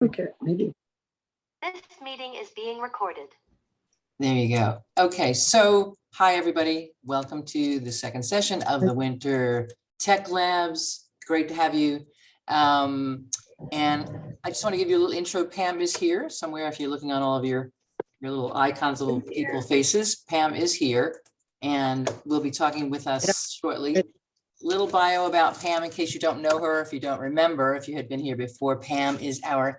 Okay, maybe. This meeting is being recorded. There you go. Okay, so hi, everybody. Welcome to the second session of the Winter Tech Labs. Great to have you. And I just want to give you a little intro. Pam is here somewhere. If you're looking on all of your little icons, little people faces, Pam is here and will be talking with us shortly. Little bio about Pam in case you don't know her, if you don't remember, if you had been here before. Pam is our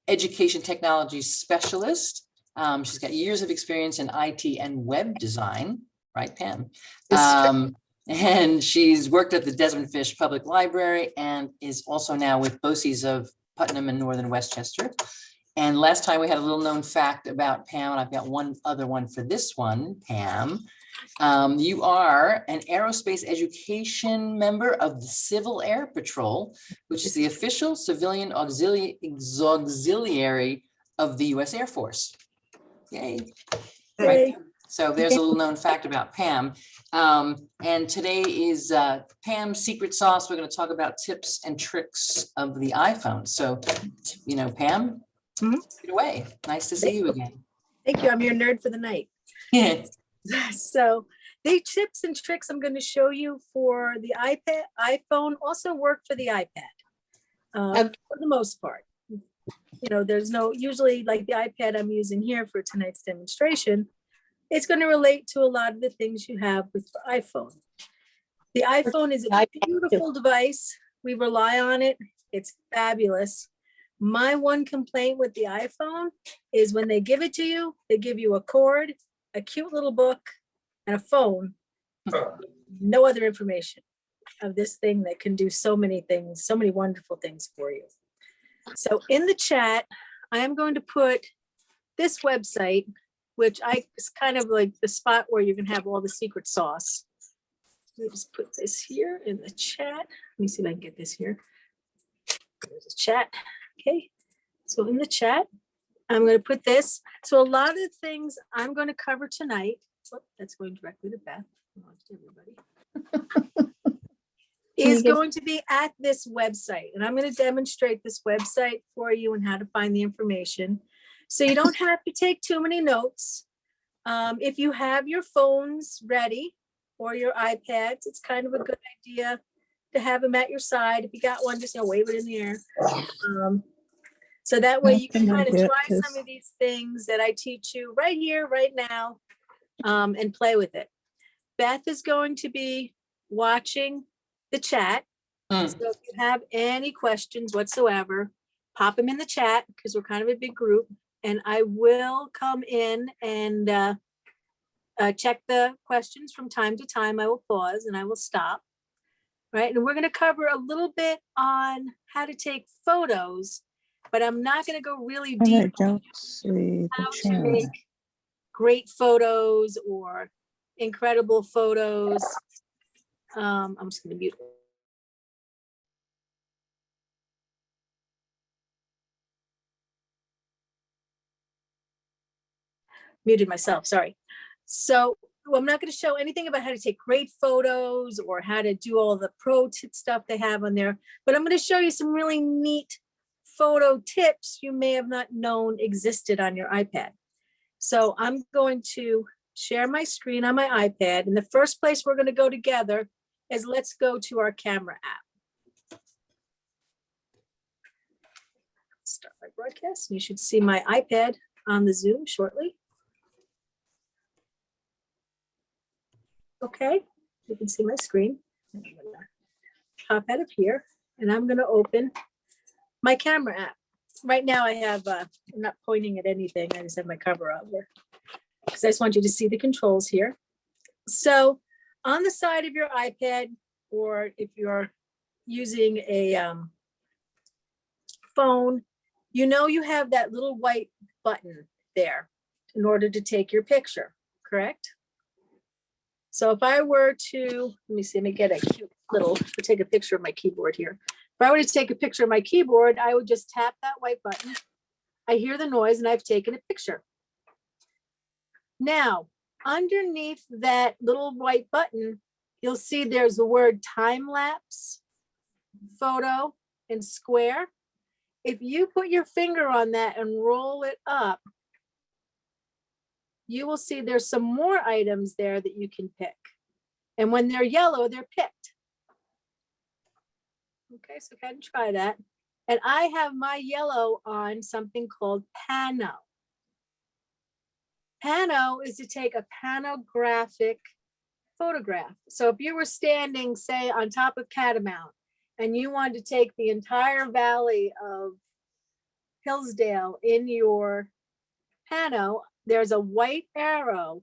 education technology specialist. She's got years of experience in IT and web design, right, Pam? And she's worked at the Desmond Fish Public Library and is also now with BOCES of Putnam and Northern Westchester. And last time we had a little known fact about Pam, and I've got one other one for this one, Pam. You are an aerospace education member of the Civil Air Patrol, which is the official civilian auxiliary of the U.S. Air Force. Yay. Right. So there's a little known fact about Pam. And today is Pam's secret sauce. We're going to talk about tips and tricks of the iPhone. So, you know, Pam, take it away. Nice to see you again. Thank you. I'm your nerd for the night. So the tips and tricks I'm going to show you for the iPhone also work for the iPad for the most part. You know, there's no, usually like the iPad I'm using here for tonight's demonstration, it's going to relate to a lot of the things you have with the iPhone. The iPhone is a beautiful device. We rely on it. It's fabulous. My one complaint with the iPhone is when they give it to you, they give you a cord, a cute little book, and a phone. No other information of this thing that can do so many things, so many wonderful things for you. So in the chat, I am going to put this website, which is kind of like the spot where you can have all the secret sauce. Let me just put this here in the chat. Let me see if I can get this here. There's the chat. Okay, so in the chat, I'm going to put this. So a lot of the things I'm going to cover tonight, that's going directly to Beth, everybody, is going to be at this website. And I'm going to demonstrate this website for you and how to find the information. So you don't have to take too many notes. If you have your phones ready or your iPads, it's kind of a good idea to have them at your side. If you got one, just wave it in the air. So that way you can kind of try some of these things that I teach you right here, right now, and play with it. Beth is going to be watching the chat. So if you have any questions whatsoever, pop them in the chat because we're kind of a big group. And I will come in and check the questions from time to time. I will pause and I will stop. Right. And we're going to cover a little bit on how to take photos, but I'm not going to go really deep on how to make great photos or incredible photos. I'm just going to mute. Muted myself, sorry. So I'm not going to show anything about how to take great photos or how to do all the pro tip stuff they have on there, but I'm going to show you some really neat photo tips you may have not known existed on your iPad. So I'm going to share my screen on my iPad. And the first place we're going to go together is let's go to our camera app. Start my broadcast. You should see my iPad on the Zoom shortly. Okay, you can see my screen. I'm gonna pop out of here and I'm gonna open my camera app. Right now I have, I'm not pointing at anything. I just have my cover up there because I just want you to see the controls here. So on the side of your iPad, or if you're using a phone, you know you have that little white button there in order to take your picture, correct? So if I were to, let me see, let me get a cute little, take a picture of my keyboard here. If I were to take a picture of my keyboard, I would just tap that white button. I hear the noise and I've taken a picture. Now, underneath that little white button, you'll see there's the word time lapse, photo, and square. If you put your finger on that and roll it up, you will see there's some more items there that you can pick. And when they're yellow, they're picked. Okay, so go ahead and try that. And I have my yellow on something called pano. Pano is to take a panographic photograph. So if you were standing, say, on top of Catamount, and you wanted to take the entire valley of Hillsdale in your pano, there's a white arrow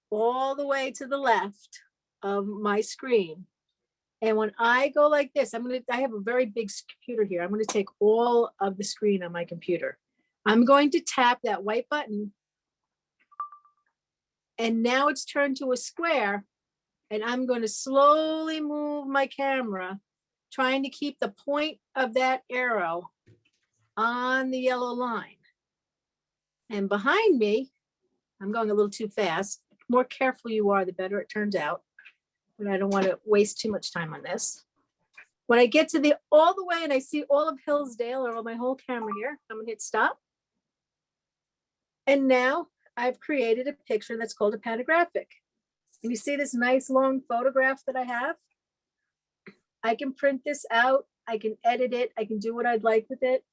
all the way to the left of my screen. And when I go like this, I have a very big computer here. I'm going to take all of the screen on my computer. I'm going to tap that white button. And now it's turned to a square. And I'm going to slowly move my camera, trying to keep the point of that arrow on the yellow line. And behind me, I'm going a little too fast. The more careful you are, the better it turns out. But I don't want to waste too much time on this. When I get to all the way and I see all of Hillsdale or my whole camera here, I'm going to hit stop. And now I've created a picture that's called a panographic. And you see this nice long photograph that I have? I can print this out. I can edit it. I can do what I'd like with it.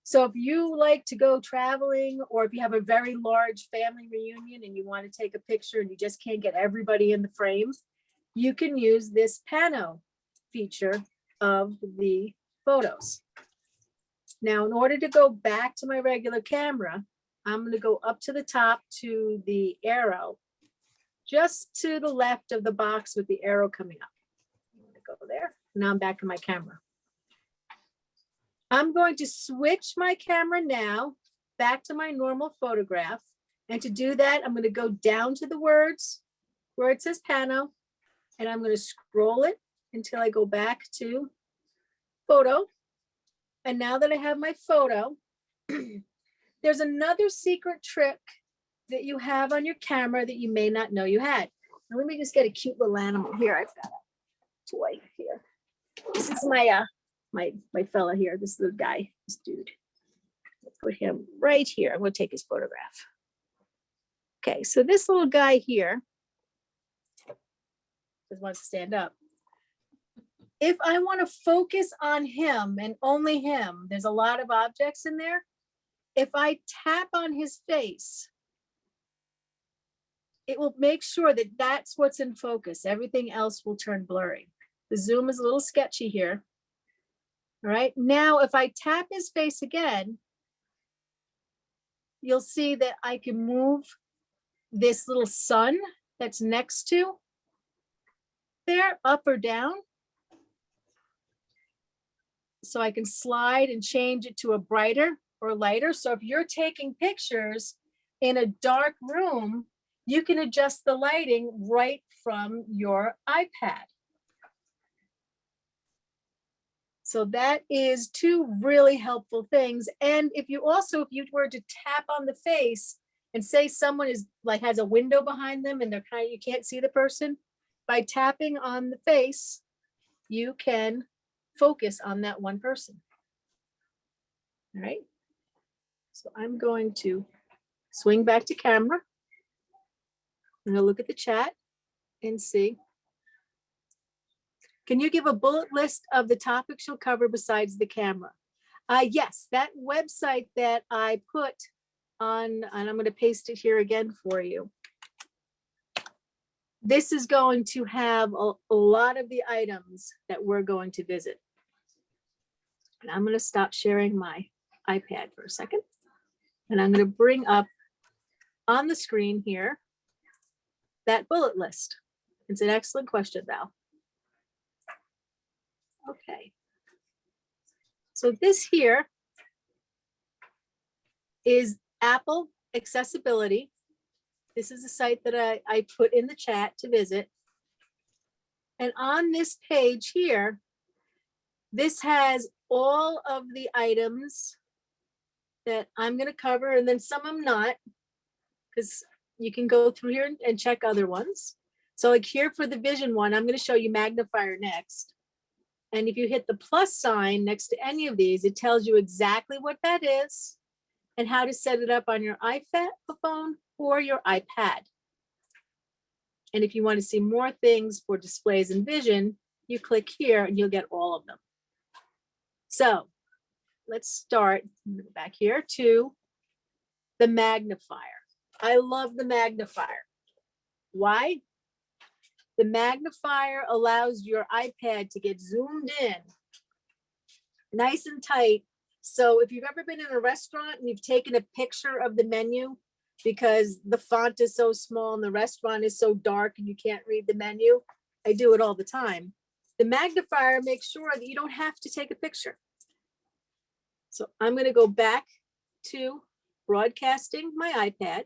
So if you like to go traveling, or if you have a very large family reunion and you want to take a picture and you just can't get everybody in the frame, you can use this pano feature of the photos. Now, in order to go back to my regular camera, I'm going to go up to the top to the arrow, just to the left of the box with the arrow coming up. I'm going to go there. Now I'm back in my camera. I'm going to switch my camera now back to my normal photograph. And to do that, I'm going to go down to the words where it says pano, and I'm going to scroll it until I go back to photo. And now that I have my photo, there's another secret trick that you have on your camera that you may not know you had. Now, let me just get a cute little animal here. I've got a toy here. This is my fella here, this little guy, this dude. I'll put him right here. I'm going to take his photograph. Okay, so this little guy here just wants to stand up. If I want to focus on him and only him, there's a lot of objects in there. If I tap on his face, it will make sure that that's what's in focus. Everything else will turn blurry. The zoom is a little sketchy here. All right, now if I tap his face again, you'll see that I can move this little sun that's next to there up or down. So I can slide and change it to a brighter or lighter. So if you're taking pictures in a dark room, you can adjust the lighting right from your iPad. So that is two really helpful things. And if you were to tap on the face and say someone has a window behind them and you can't see the person, by tapping on the face, you can focus on that one person. All right. So I'm going to swing back to camera. I'm going to look at the chat and see. Can you give a bullet list of the topics you'll cover besides the camera? Yes, that website that I put on, and I'm going to paste it here again for you. This is going to have a lot of the items that we're going to visit. And I'm going to stop sharing my iPad for a second. And I'm going to bring up on the screen here that bullet list. It's an excellent question, Val. Okay. So this here is Apple accessibility. This is a site that I put in the chat to visit. And on this page here, this has all of the items that I'm going to cover, and then some I'm not, because you can go through here and check other ones. So like here for the vision one, I'm going to show you magnifier next. And if you hit the plus sign next to any of these, it tells you exactly what that is and how to set it up on your iPhone or your iPad. And if you want to see more things for displays and vision, you click here and you'll get all of them. So let's start back here to the magnifier. I love the magnifier. Why? The magnifier allows your iPad to get zoomed in nice and tight. So if you've ever been in a restaurant and you've taken a picture of the menu because the font is so small and the restaurant is so dark and you can't read the menu, I do it all the time. The magnifier makes sure that you don't have to take a picture. So I'm going to go back to broadcasting my iPad.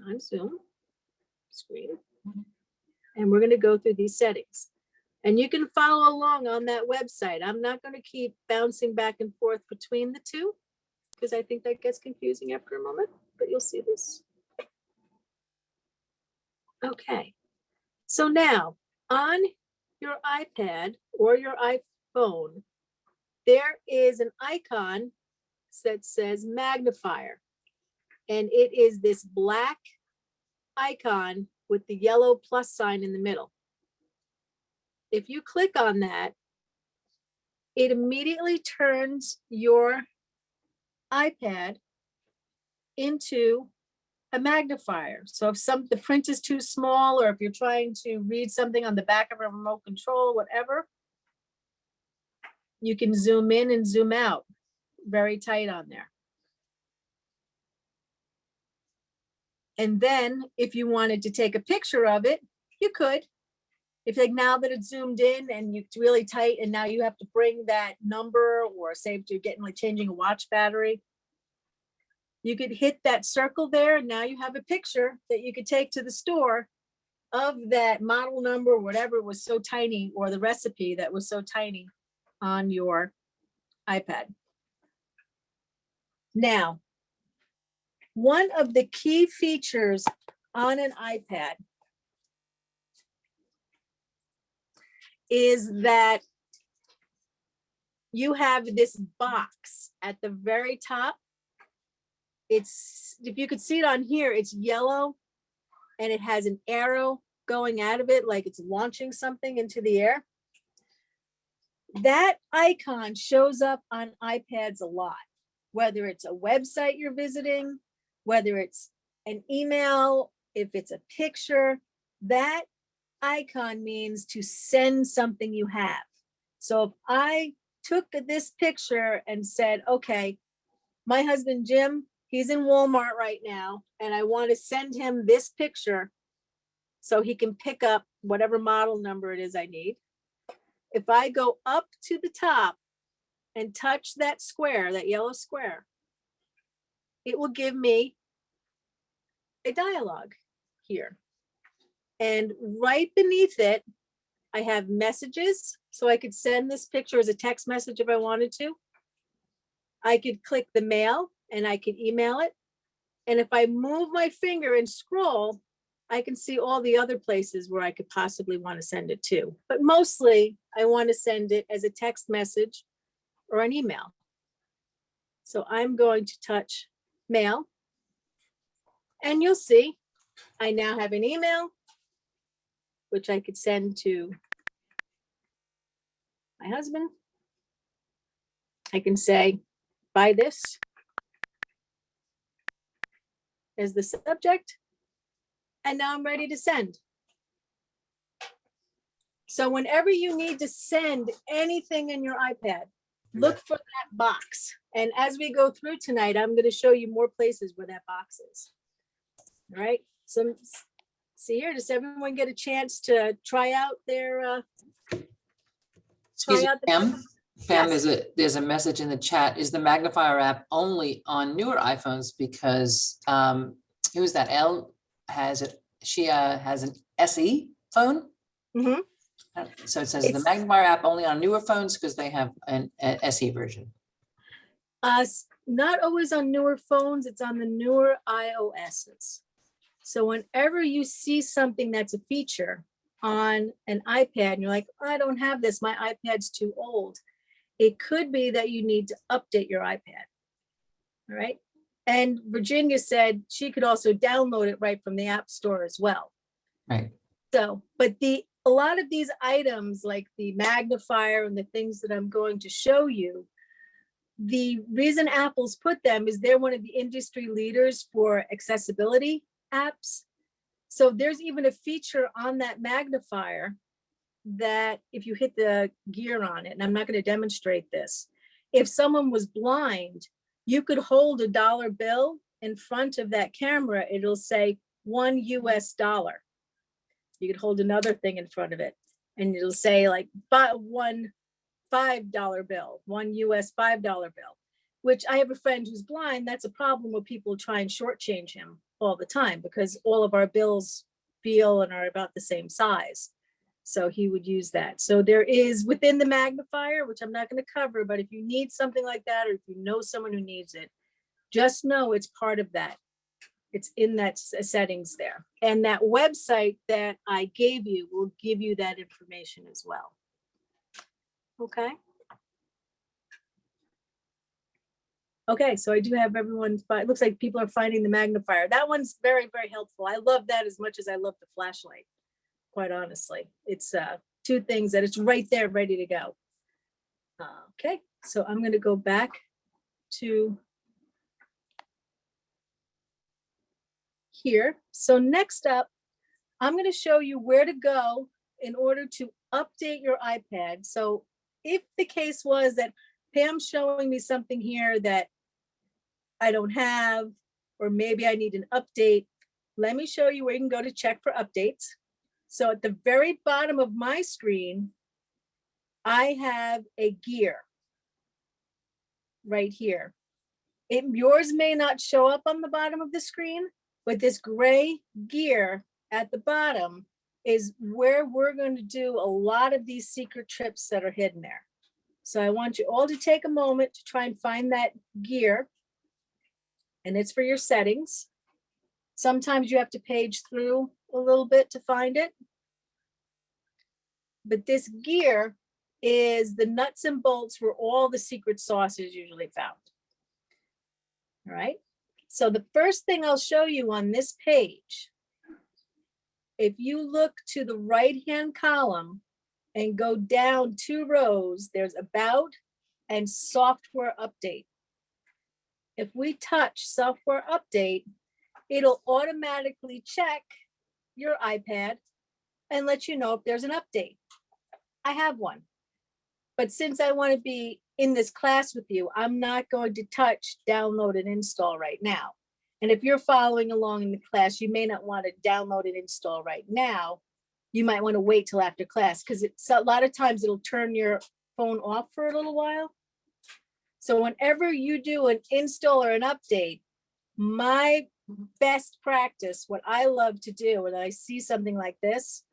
On Zoom screen. And we're going to go through these settings. And you can follow along on that website. I'm not going to keep bouncing back and forth between the two because I think that gets confusing after a moment, but you'll see this. Okay. So now on your iPad or your iPhone, there is an icon that says magnifier. And it is this black icon with the yellow plus sign in the middle. If you click on that, it immediately turns your iPad into a magnifier. So if the print is too small, or if you're trying to read something on the back of a remote control, whatever, you can zoom in and zoom out very tight on there. And then if you wanted to take a picture of it, you could. If like now that it's zoomed in and it's really tight and now you have to bring that number, or say if you're getting like changing a watch battery, you could hit that circle there and now you have a picture that you could take to the store of that model number or whatever was so tiny, or the recipe that was so tiny on your iPad. Now, one of the key features on an iPad is that you have this box at the very top. It's, if you could see it on here, it's yellow and it has an arrow going out of it like it's launching something into the air. That icon shows up on iPads a lot, whether it's a website you're visiting, whether it's an email, if it's a picture. That icon means to send something you have. So if I took this picture and said, okay, my husband Jim, he's in Walmart right now, and I want to send him this picture so he can pick up whatever model number it is I need. If I go up to the top and touch that square, that yellow square, it will give me a dialogue here. And right beneath it, I have messages. So I could send this picture as a text message if I wanted to. I could click the mail and I could email it. And if I move my finger and scroll, I can see all the other places where I could possibly want to send it to. But mostly I want to send it as a text message or an email. So I'm going to touch mail. And you'll see I now have an email, which I could send to my husband. I can say, buy this as the subject. And now I'm ready to send. So whenever you need to send anything in your iPad, look for that box. And as we go through tonight, I'm going to show you more places where that box is. All right. So see here, does everyone get a chance to try out their Excuse me, Pam. Pam, Yes. there's a message in the chat. Is the magnifier app only on newer iPhones? Because who is that? Elle has it. She has an SE phone. Mhm. So it says the magnifier app only on newer phones because they have an SE version. Not always on newer phones. It's on the newer iOSs. So whenever you see something that's a feature on an iPad and you're like, I don't have this, my iPad's too old, it could be that you need to update your iPad. All right. And Virginia said she could also download it right from the App Store as well. Right. So, but a lot of these items, like the magnifier and the things that I'm going to show you, the reason Apple's put them is they're one of the industry leaders for accessibility apps. So there's even a feature on that magnifier that if you hit the gear on it, and I'm not going to demonstrate this, if someone was blind, you could hold a dollar bill in front of that camera. It'll say $1 US. You could hold another thing in front of it and it'll say like $1 $5 bill, $1 US $5 bill, which I have a friend who's blind. That's a problem where people try and shortchange him all the time because all of our bills feel and are about the same size. So he would use that. So there is within the magnifier, which I'm not going to cover, but if you need something like that, or if you know someone who needs it, just know it's part of that. It's in that settings there. And that website that I gave you will give you that information as well. Okay. Okay, so I do have everyone, it looks like people are finding the magnifier. That one's very, very helpful. I love that as much as I love the flashlight, quite honestly. It's two things that it's right there, ready to go. Okay, so I'm going to go back to here. So next up, I'm going to show you where to go in order to update your iPad. So if the case was that Pam's showing me something here that I don't have, or maybe I need an update, let me show you where you can go to check for updates. So at the very bottom of my screen, I have a gear right here. Yours may not show up on the bottom of the screen, but this gray gear at the bottom is where we're going to do a lot of these secret trips that are hidden there. So I want you all to take a moment to try and find that gear, and it's for your settings. Sometimes you have to page through a little bit to find it. But this gear is the nuts and bolts where all the secret sauce is usually found. All right. So the first thing I'll show you on this page, if you look to the right-hand column and go down 2 rows, there's About and Software Update. If we touch Software Update, it'll automatically check your iPad and let you know if there's an update. I have one. But since I want to be in this class with you, I'm not going to touch download and install right now. And if you're following along in the class, you may not want to download and install right now. You might want to wait till after class because it's a lot of times it'll turn your phone off for a little while. So whenever you do an install or an update, my best practice, what I love to do when I see something like this,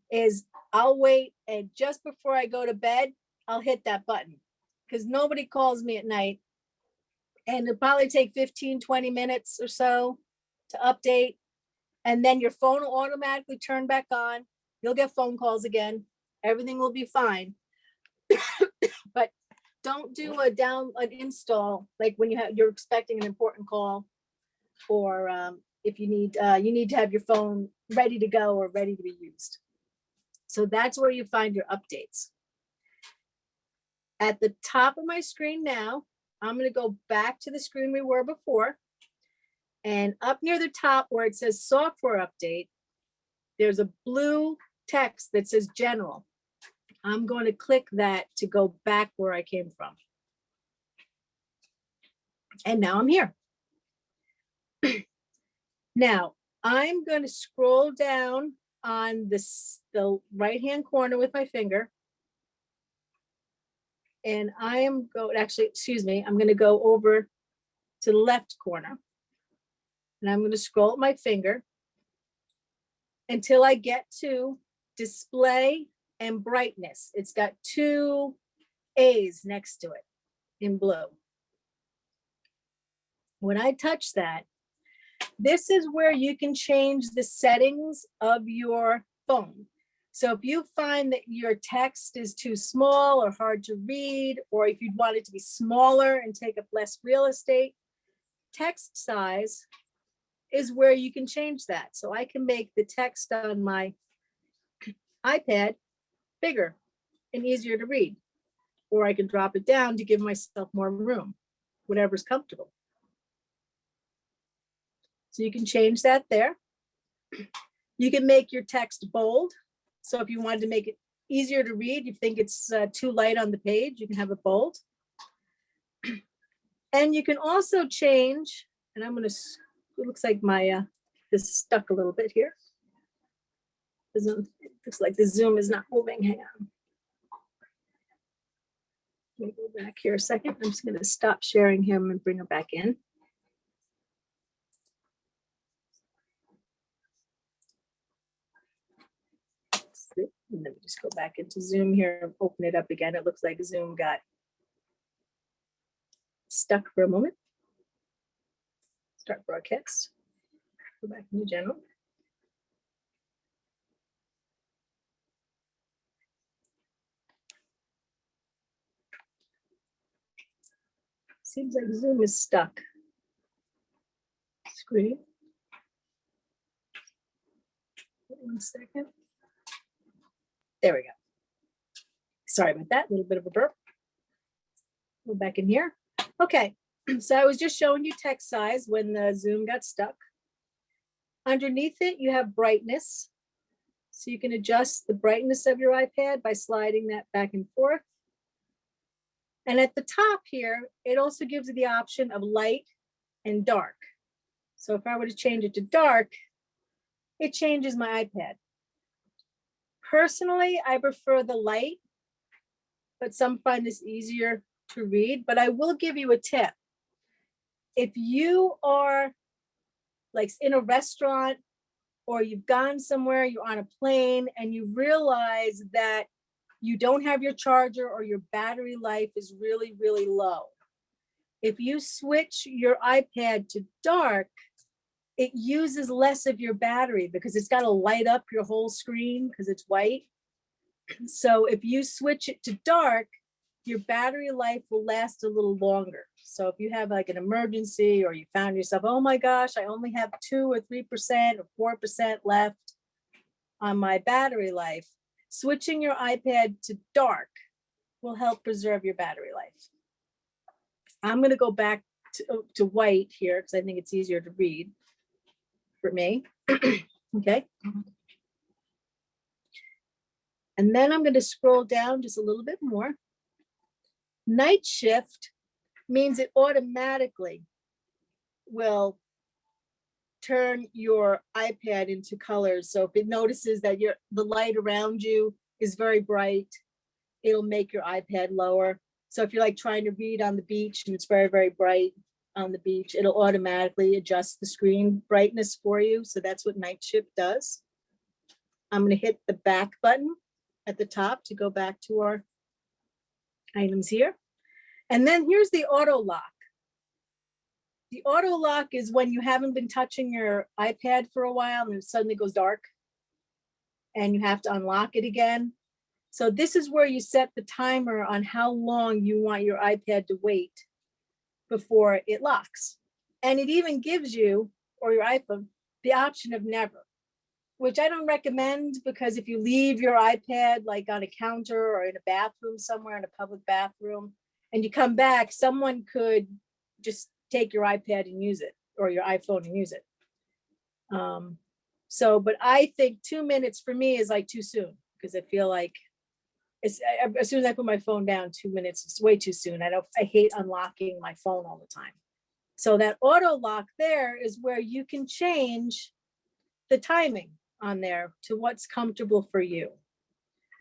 is I'll wait, and just before I go to bed, I'll hit that button because nobody calls me at night. And it'll probably take 15, 20 minutes or so to update. And then your phone will automatically turn back on. You'll get phone calls again. Everything will be fine. But don't do an install like when you're expecting an important call, or if you need to have your phone ready to go or ready to be used. So that's where you find your updates. At the top of my screen now, I'm going to go back to the screen we were before. And up near the top where it says Software Update, there's a blue text that says General. I'm going to click that to go back where I came from. And now I'm here. Now, I'm going to scroll down on the right-hand corner with my finger. And I am going, actually, excuse me, I'm going to go over to the left corner. And I'm going to scroll with my finger until I get to Display and Brightness. It's got 2 A's next to it in blue. When I touch that, This is where you can change the settings of your phone. So if you find that your text is too small or hard to read, or if you'd want it to be smaller and take up less real estate, text size is where you can change that. So I can make the text on my iPad bigger and easier to read, or I can drop it down to give myself more room, whatever's comfortable. So you can change that there. You can make your text bold. So if you wanted to make it easier to read, you think it's too light on the page, you can have it bold. And you can also change, and I'm going to, it looks like my, this is stuck a little bit here. It looks like the Zoom is not moving. Hang on. Let me go back here a second. I'm just going to stop sharing him and bring him back in. And let me just go back into Zoom here and open it up again. It looks like Zoom got stuck for a moment. Start broadcast. Go back into general. Seems like Zoom is stuck. Screen. 1 second. There we go. Sorry about that, a little bit of a burp. Go back in here. Okay, so I was just showing you text size when the Zoom got stuck. Underneath it, you have brightness. So you can adjust the brightness of your iPad by sliding that back and forth. And at the top here, it also gives you the option of light and dark. So if I were to change it to dark, it changes my iPad. Personally, I prefer the light, but some find this easier to read. But I will give you a tip. If you are like in a restaurant or you've gone somewhere, you're on a plane and you realize that you don't have your charger or your battery life is really, really low. If you switch your iPad to dark, it uses less of your battery because it's got to light up your whole screen because it's white. So if you switch it to dark, your battery life will last a little longer. So if you have like an emergency or you found yourself, oh my gosh, I only have 2 or 3% or 4% left on my battery life, switching your iPad to dark will help preserve your battery life. I'm going to go back to white here because I think it's easier to read for me. Okay. And then I'm going to scroll down just a little bit more. Night shift means it automatically will turn your iPad into colors. So if it notices that the light around you is very bright, it'll make your iPad lower. So if you're like trying to read on the beach and it's very, very bright on the beach, it'll automatically adjust the screen brightness for you. So that's what night shift does. I'm going to hit the back button at the top to go back to our items here. And then here's the auto lock. The auto lock is when you haven't been touching your iPad for a while and it suddenly goes dark and you have to unlock it again. So this is where you set the timer on how long you want your iPad to wait before it locks. And it even gives you, or your iPhone, the option of never, which I don't recommend because if you leave your iPad like on a counter or in a bathroom somewhere, in a public bathroom, and you come back, someone could just take your iPad and use it, or your iPhone and use it. But I think 2 minutes for me is like too soon because I feel like as soon as I put my phone down, 2 minutes, it's way too soon. I hate unlocking my phone all the time. So that auto lock there is where you can change the timing on there to what's comfortable for you.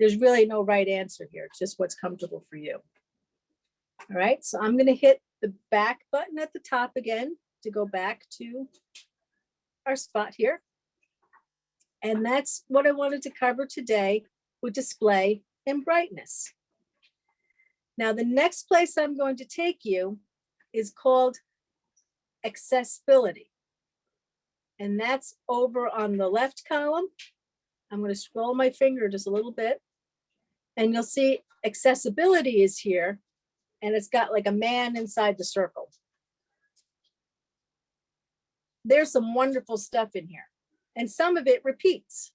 There's really no right answer here. It's just what's comfortable for you. All right, so I'm going to hit the back button at the top again to go back to our spot here. And that's what I wanted to cover today with display and brightness. Now, the next place I'm going to take you is called accessibility. And that's over on the left column. I'm going to scroll my finger just a little bit. And you'll see accessibility is here. And it's got like a man inside the circle. There's some wonderful stuff in here. And some of it repeats,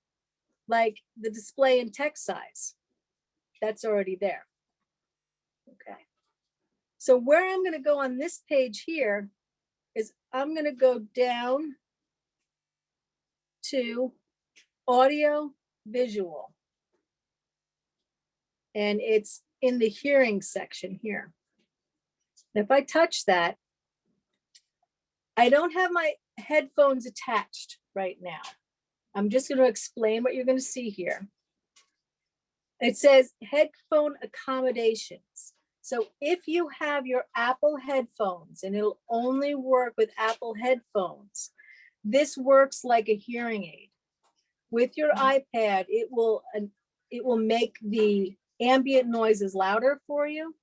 like the display and text size. That's already there. Okay. So where I'm going to go on this page here is I'm going to go down to audio visual. And it's in the hearing section here. If I touch that, I don't have my headphones attached right now. I'm just going to explain what you're going to see here. It says headphone accommodations. So if you have your Apple headphones, and it'll only work with Apple headphones, this works like a hearing aid. With your iPad, it will make the ambient noises louder for you.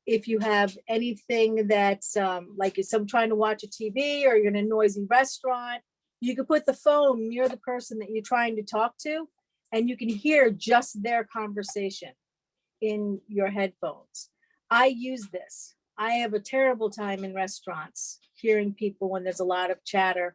If you have anything that's like if I'm trying to watch a TV or you're in a noisy restaurant, you can put the phone near the person that you're trying to talk to, and you can hear just their conversation in your headphones. I use this. I have a terrible time in restaurants hearing people when there's a lot of chatter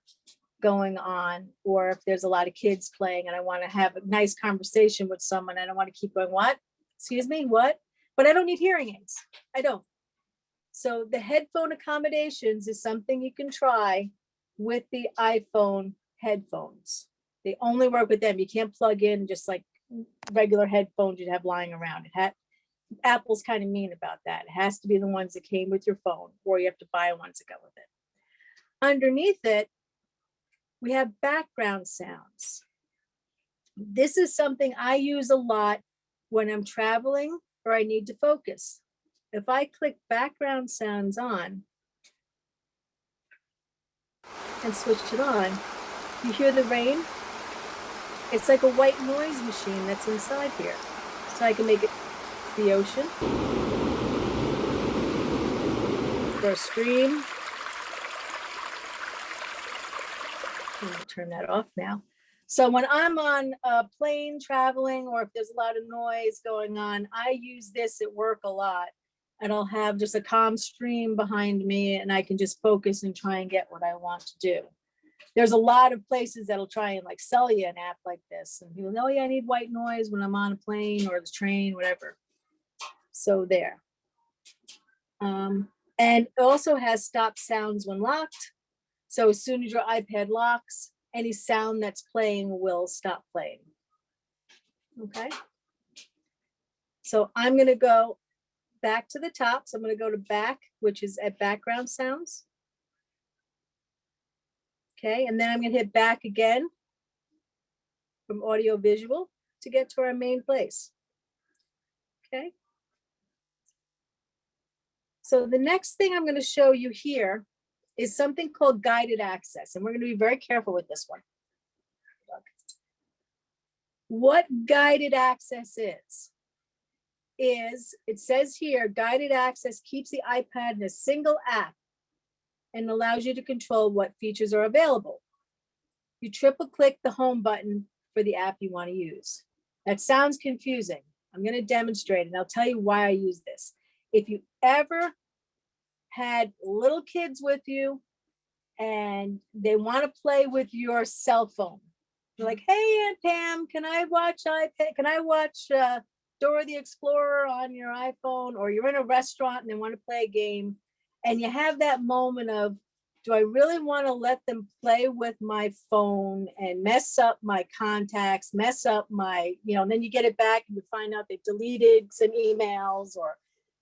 going on, or if there's a lot of kids playing and I want to have a nice conversation with someone. I don't want to keep going, what? Excuse me, what? But I don't need hearing aids. I don't. So the headphone accommodations is something you can try with the iPhone headphones. They only work with them. You can't plug in just like regular headphones you'd have lying around. Apple's kind of mean about that. It has to be the ones that came with your phone, or you have to buy ones that go with it. Underneath it, we have background sounds. This is something I use a lot when I'm traveling or I need to focus. If I click background sounds on and switch it on, you hear the rain? It's like a white noise machine that's inside here. So I can make it the ocean or a stream. I'm gonna turn that off now. So when I'm on a plane traveling, or if there's a lot of noise going on, I use this at work a lot. And I'll have just a calm stream behind me, and I can just focus and try and get what I want to do. There's a lot of places that'll try and like sell you an app like this. And people know, oh yeah, I need white noise when I'm on a plane or the train, whatever. So there. And it also has stop sounds when locked. So as soon as your iPad locks, any sound that's playing will stop playing. Okay. So I'm going to go back to the top. So I'm going to go to back, which is at background sounds. Okay. And then I'm going to hit back again from audio visual to get to our main place. Okay. So the next thing I'm going to show you here is something called guided access. And we're going to be very careful with this one. What guided access is it says here, guided access keeps the iPad in a single app and allows you to control what features are available. You triple click the home button for the app you want to use. That sounds confusing. I'm going to demonstrate and I'll tell you why I use this. If you ever had little kids with you and they want to play with your cell phone, you're like, hey, Aunt Pam, can I watch iPad? Can I watch Dora the Explorer on your iPhone? Or you're in a restaurant and they want to play a game, and you have that moment of, do I really want to let them play with my phone and mess up my contacts, mess up my, and then you get it back and you find out they've deleted some emails or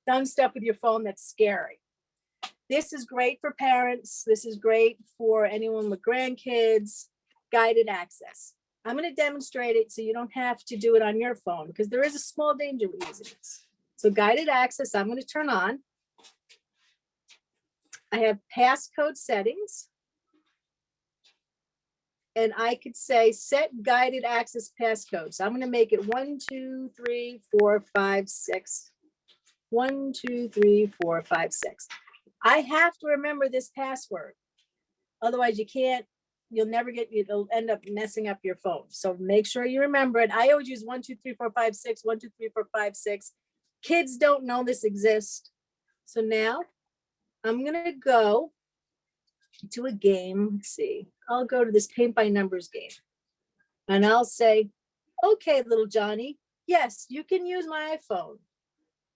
done stuff with your phone that's scary. This is great for parents. This is great for anyone with grandkids. Guided access. I'm going to demonstrate it so you don't have to do it on your phone, because there is a small danger with using this. So guided access, I'm going to turn on. I have passcode settings. And I could say set guided access passcode. So I'm going to make it 1, 2, 3, 4, 5, 6. 1, 2, 3, 4, 5, 6. I have to remember this password. Otherwise, you can't it'll end up messing up your phone. So make sure you remember it. I always use 1, 2, 3, 4, 5, 6, 1, 2, 3, 4, 5, 6. Kids don't know this exists. So now I'm gonna go to a game. Let's see. I'll go to this paint by numbers game. And I'll say, okay, little Johnny, yes, you can use my iPhone,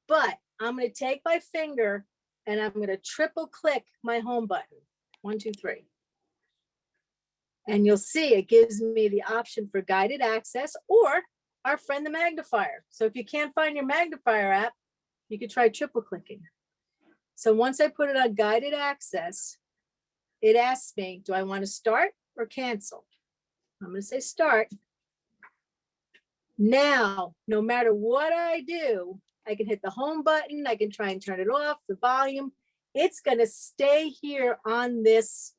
but I'm gonna take my finger and I'm gonna triple click my home button. 1, 2, 3. And you'll see it gives me the option for guided access or our friend, the magnifier. So if you can't find your magnifier app, you could try triple clicking. So once I put it on guided access, it asks me, do I want to start or cancel? I'm going to say start. Now, no matter what I do, I can hit the home button. I can try and turn it off, the volume. It's going to stay here on this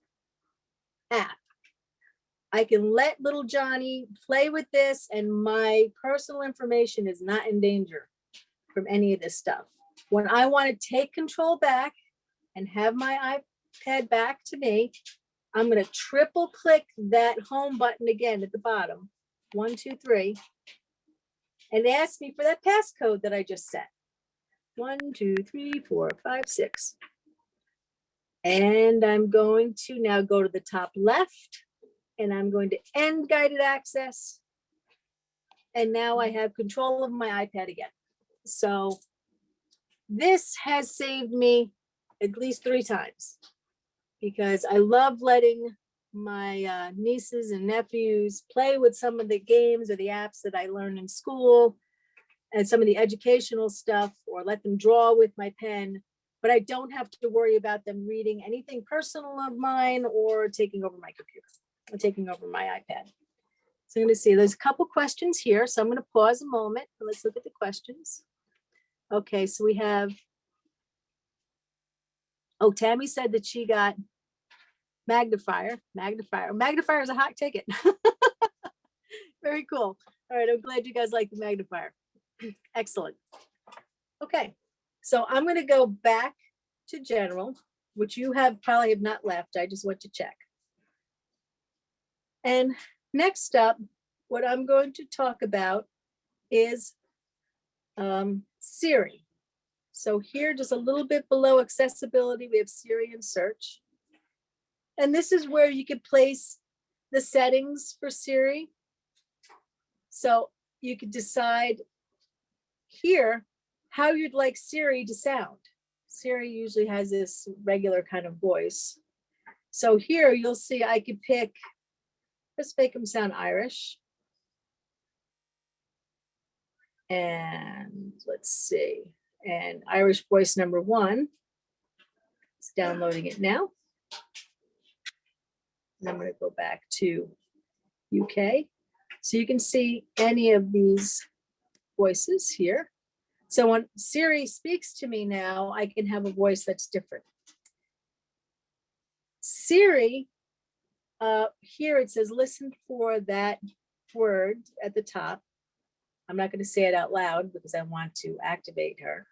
app. I can let little Johnny play with this and my personal information is not in danger from any of this stuff. When I want to take control back and have my iPad back to me, I'm going to triple click that home button again at the bottom. 1, 2, 3. And ask me for that passcode that I just set. 1, 2, 3, 4, 5, 6. And I'm going to now go to the top left. And I'm going to end guided access. And now I have control of my iPad again. So this has saved me at least 3 times because I love letting my nieces and nephews play with some of the games or the apps that I learned in school and some of the educational stuff, or let them draw with my pen, but I don't have to worry about them reading anything personal of mine or taking over my computer. Taking over my iPad. So I'm going to see there's a couple questions here. So I'm going to pause a moment and let's look at the questions. Okay, so we have, oh, Tammy said that she got magnifier. Magnifier is a hot ticket. Very cool. All right, I'm glad you guys like the magnifier. Excellent. Okay, so I'm going to go back to general, which you probably have not left. I just want to check. And next up, what I'm going to talk about is Siri. So here, just a little bit below accessibility, we have Siri and search. And this is where you could place the settings for Siri. So you could decide here how you'd like Siri to sound. Siri usually has this regular kind of voice. So here you'll see I could pick, let's make them sound Irish. And let's see, and Irish voice number 1. It's downloading it now. And I'm going to go back to UK. So you can see any of these voices here. So when Siri speaks to me now, I can have a voice that's different. Siri, here it says, listen for that word at the top. I'm not going to say it out loud because I want to activate her.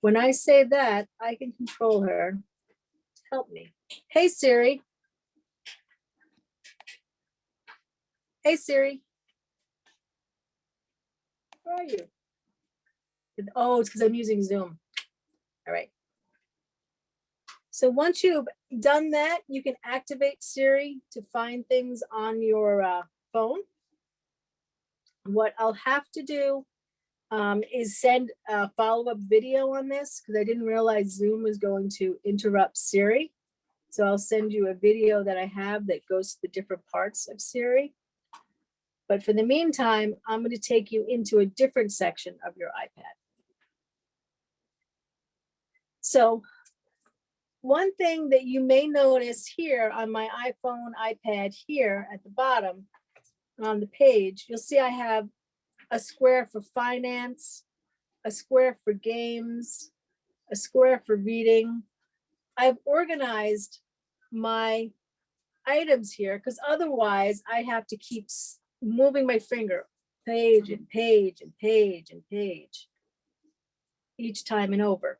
When I say that, I can control her to help me. Hey, Siri. Hey, Siri. Where are you? Oh, it's because I'm using Zoom. All right. So once you've done that, you can activate Siri to find things on your phone. What I'll have to do is send a follow-up video on this because I didn't realize Zoom was going to interrupt Siri. So I'll send you a video that I have that goes to the different parts of Siri. But for the meantime, I'm going to take you into a different section of your iPad. So one thing that you may notice here on my iPhone, iPad here at the bottom on the page, you'll see I have a square for finance, a square for games, a square for reading. I've organized my items here because otherwise I have to keep moving my finger page and page and page and page each time and over.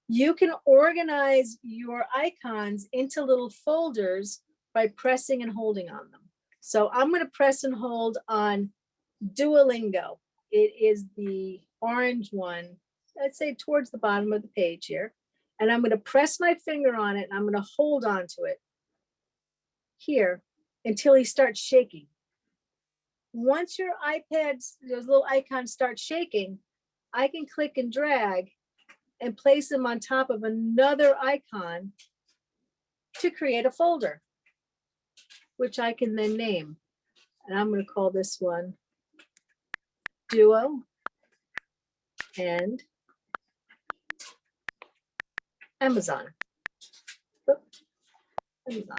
You can organize your icons into little folders by pressing and holding on them. So I'm going to press and hold on Duolingo. It is the orange one, I'd say towards the bottom of the page here. And I'm going to press my finger on it and I'm going to hold on to it here until he starts shaking. Once your iPad's, those little icons start shaking, I can click and drag and place them on top of another icon to create a folder, which I can then name. And I'm going to call this one Duo and Amazon. Amazon.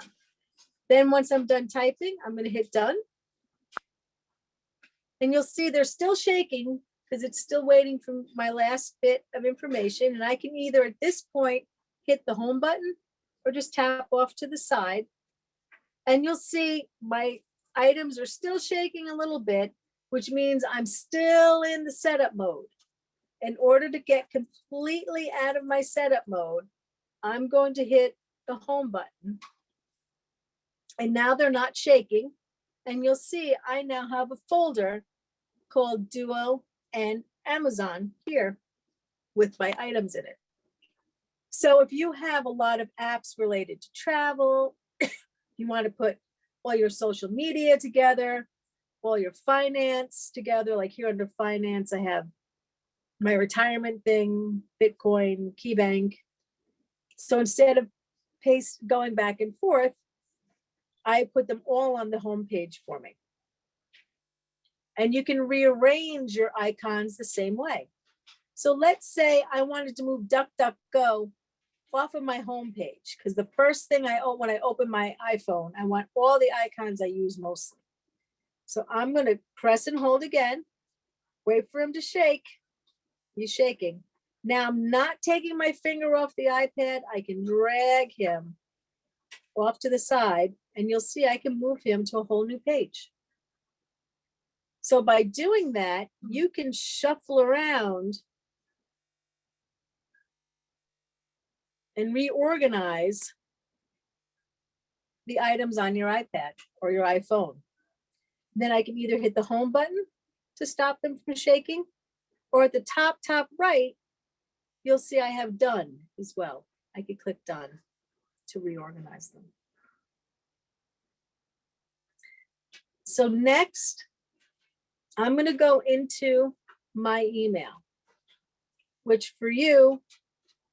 Then once I'm done typing, I'm going to hit done. And you'll see they're still shaking because it's still waiting for my last bit of information. And I can either at this point hit the home button or just tap off to the side. And you'll see my items are still shaking a little bit, which means I'm still in the setup mode. In order to get completely out of my setup mode, I'm going to hit the home button. And now they're not shaking. And you'll see I now have a folder called Duo and Amazon here with my items in it. So if you have a lot of apps related to travel, you want to put all your social media together, all your finance together, like here under finance, I have my retirement thing, Bitcoin, KeyBank. So instead of going back and forth, I put them all on the home page for me. And you can rearrange your icons the same way. So let's say I wanted to move DuckDuckGo off of my home page, because the first thing when I open my iPhone, I want all the icons I use mostly. So I'm going to press and hold again, wait for him to shake. He's shaking. Now I'm not taking my finger off the iPad. I can drag him off to the side and you'll see I can move him to a whole new page. So by doing that, you can shuffle around and reorganize the items on your iPad or your iPhone. Then I can either hit the home button to stop them from shaking, or at the top right, you'll see I have done as well. I could click done to reorganize them. So next, I'm going to go into my email, which for you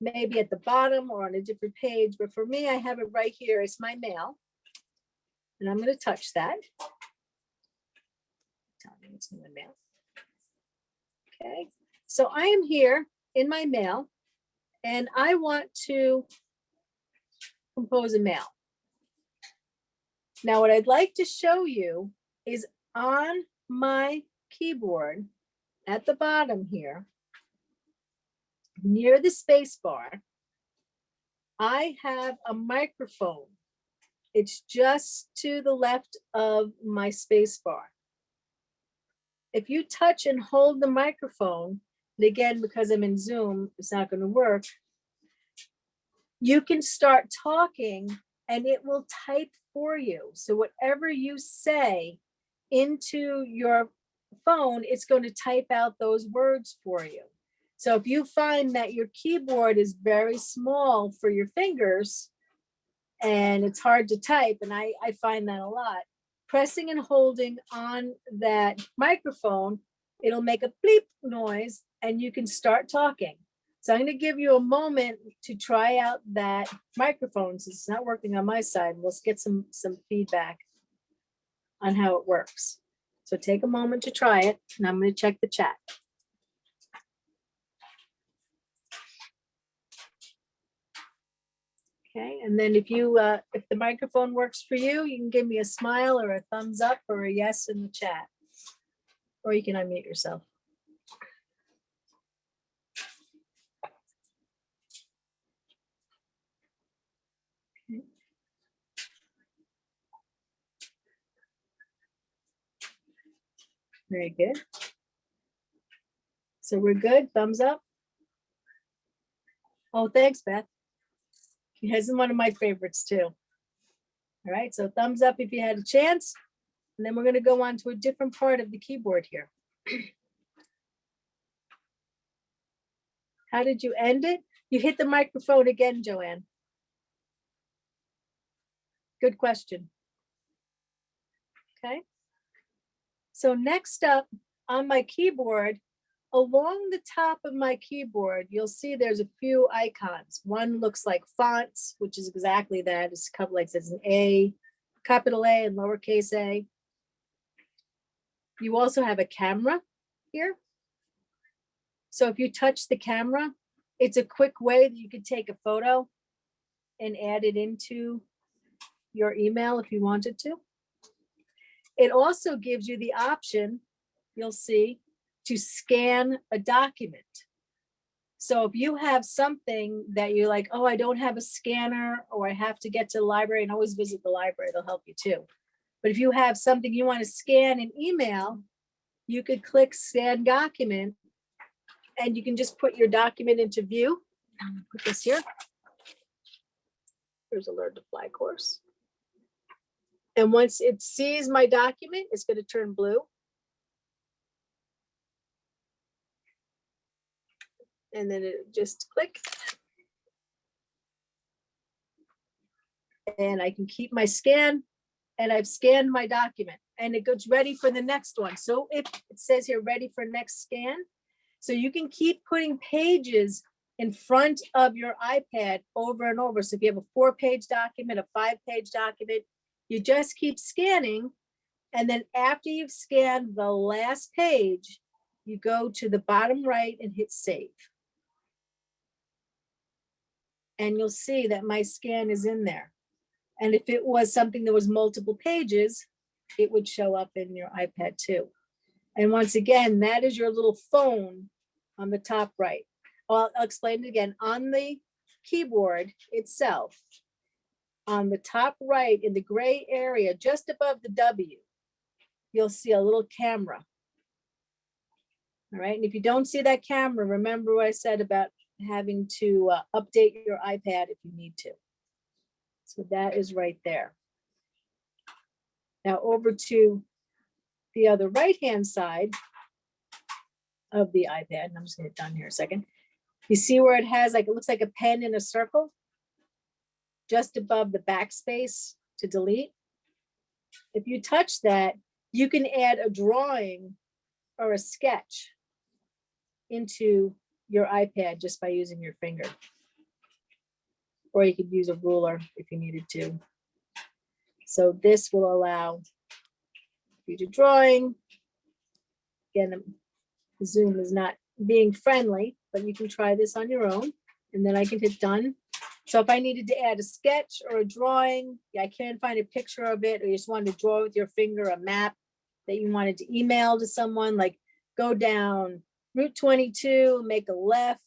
may be at the bottom or on a different page, but for me, I have it right here. It's my mail. And I'm going to touch that. Tell me it's in my mail. Okay, so I am here in my mail and I want to compose a mail. Now, what I'd like to show you is on my keyboard at the bottom here, near the space bar, I have a microphone. It's just to the left of my space bar. If you touch and hold the microphone, and again, because I'm in Zoom, it's not going to work, you can start talking and it will type for you. So whatever you say into your phone, it's going to type out those words for you. So if you find that your keyboard is very small for your fingers and it's hard to type, and I find that a lot, pressing and holding on that microphone, it'll make a bleep noise and you can start talking. So I'm going to give you a moment to try out that microphone since it's not working on my side. Let's get some feedback on how it works. So take a moment to try it, and I'm going to check the chat. Okay, and then if the microphone works for you, you can give me a smile or a thumbs up or a yes in the chat, or you can unmute yourself. Okay. Very good. So we're good, thumbs up. Oh, thanks, Beth. Here's one of my favorites too. All right, so thumbs up if you had a chance. And then we're going to go on to a different part of the keyboard here. How did you end it? You hit the microphone again, Joanne. Good question. Okay. So next up on my keyboard, along the top of my keyboard, you'll see there's a few icons. One looks like fonts, which is exactly that. It's a couple like there's an A, capital A and lowercase a. You also have a camera here. So if you touch the camera, it's a quick way that you could take a photo and add it into your email if you wanted to. It also gives you the option, you'll see, to scan a document. So if you have something that you're like, oh, I don't have a scanner, or I have to get to the library, and always visit the library, they'll help you too. But if you have something you want to scan and email, you could click scan document, and you can just put your document into view. I'm gonna put this here. Here's a Learn to Fly course. And once it sees my document, it's going to turn blue. And then it just click. And I can keep my scan, and I've scanned my document, and it goes ready for the next one. So if it says here, ready for next scan, so you can keep putting pages in front of your iPad over and over. So if you have a 4-page document, a 5-page document, you just keep scanning. And then after you've scanned the last page, you go to the bottom right and hit save. And you'll see that my scan is in there. And if it was something that was multiple pages, it would show up in your iPad too. And once again, that is your little phone on the top right. I'll explain it again. On the keyboard itself, on the top right in the gray area, just above the W, you'll see a little camera. All right, and if you don't see that camera, remember what I said about having to update your iPad if you need to. So that is right there. Now over to the other right-hand side of the iPad, and I'm just gonna hit done here a second. You see where it has like, it looks like a pen in a circle, just above the backspace to delete. If you touch that, you can add a drawing or a sketch into your iPad just by using your finger. Or you could use a ruler if you needed to. So this will allow you to drawing. Again, Zoom is not being friendly, but you can try this on your own, and then I can hit done. So if I needed to add a sketch or a drawing, I can't find a picture of it, or you just wanted to draw with your finger a map that you wanted to email to someone, like go down Route 22, make a left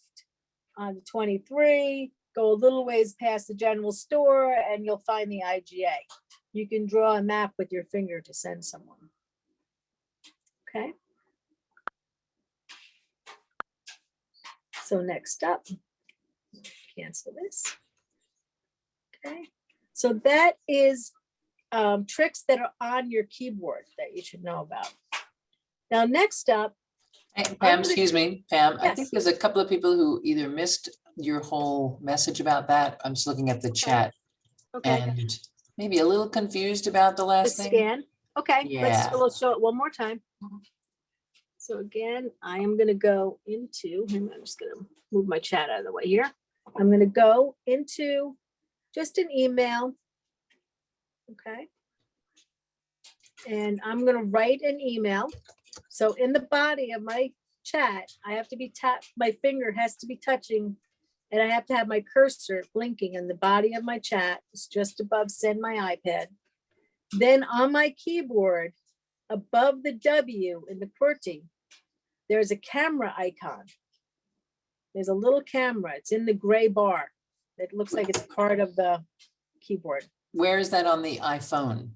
on 23, go a little ways past the general store, and you'll find the IGA. You can draw a map with your finger to send someone. Okay. So next up, cancel this. Okay. So that is tricks that are on your keyboard that you should know about. Now, next up. Hey, Pam, excuse me, Pam. Yes. I think there's a couple of people who either missed your whole message about that. I'm just looking at the chat. Okay. And maybe a little confused about the last The thing. scan. Okay. Yeah. Let's show it one more time. So again, I am going to go into, I'm just going to move my chat out of the way here. I'm going to go into just an email. Okay. And I'm going to write an email. So in the body of my chat, I have to be tapped, my finger has to be touching, and I have to have my cursor blinking in the body of my chat. It's just above send my iPad. Then on my keyboard, above the W in the QWERTY, there's a camera icon. There's a little camera. It's in the gray bar. It looks like it's part of the keyboard. Where is that on the iPhone?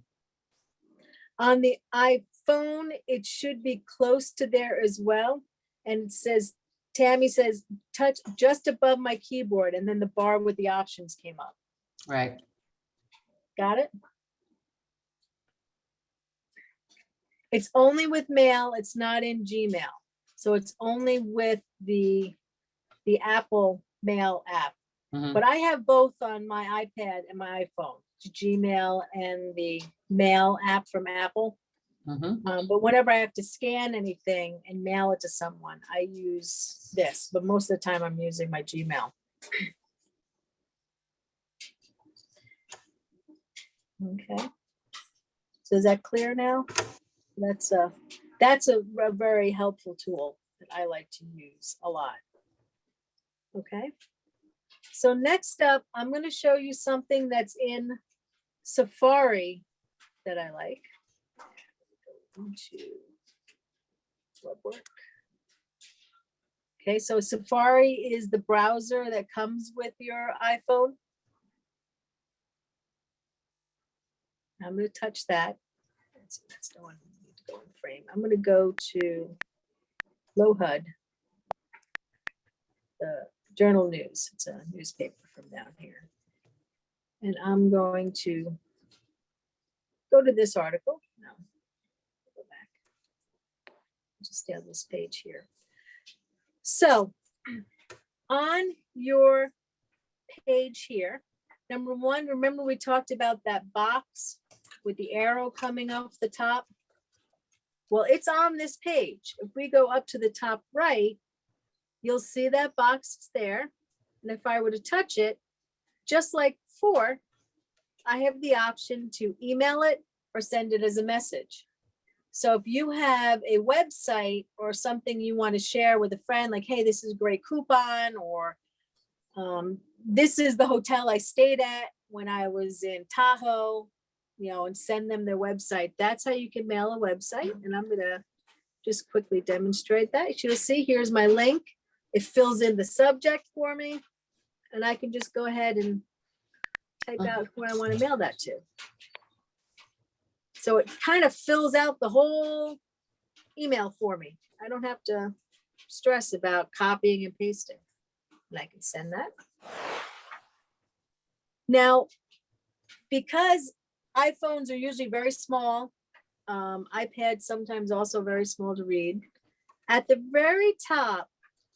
On the iPhone, it should be close to there as well. And it says, Tammy says, touch just above my keyboard, and then the bar with the options came up. Right. Got it? It's only with mail. It's not in Gmail. So it's only with the Apple Mail app. Mhm. But I have both on my iPad and my iPhone, Gmail and the Mail app from Apple. Mhm. But whenever I have to scan anything and mail it to someone, I use this. But most of the time, I'm using my Gmail. Okay. So is that clear now? That's a very helpful tool that I like to use a lot. Okay. So next up, I'm going to show you something that's in Safari that I like. Go into web work. Okay, so Safari is the browser that comes with your iPhone. I'm going to touch that. That's the one I need to go in frame. I'm going to go to Low HUD, the Journal News. It's a newspaper from down here. And I'm going to go to this article. No, go back. Just stay on this page here. So on your page here, number one, remember we talked about that box with the arrow coming off the top? Well, it's on this page. If we go up to the top right, you'll see that box is there. And if I were to touch it, just like before, I have the option to email it or send it as a message. So if you have a website or something you want to share with a friend, like, hey, this is a great coupon, or this is the hotel I stayed at when I was in Tahoe, and send them their website. That's how you can mail a website. And I'm going to just quickly demonstrate that. You'll see, here's my link. It fills in the subject for me. And I can just go ahead and type out who I want to mail that to. So it kind of fills out the whole email for me. I don't have to stress about copying and pasting. And I can send that. Now, because iPhones are usually very small, iPads sometimes also very small to read. At the very top,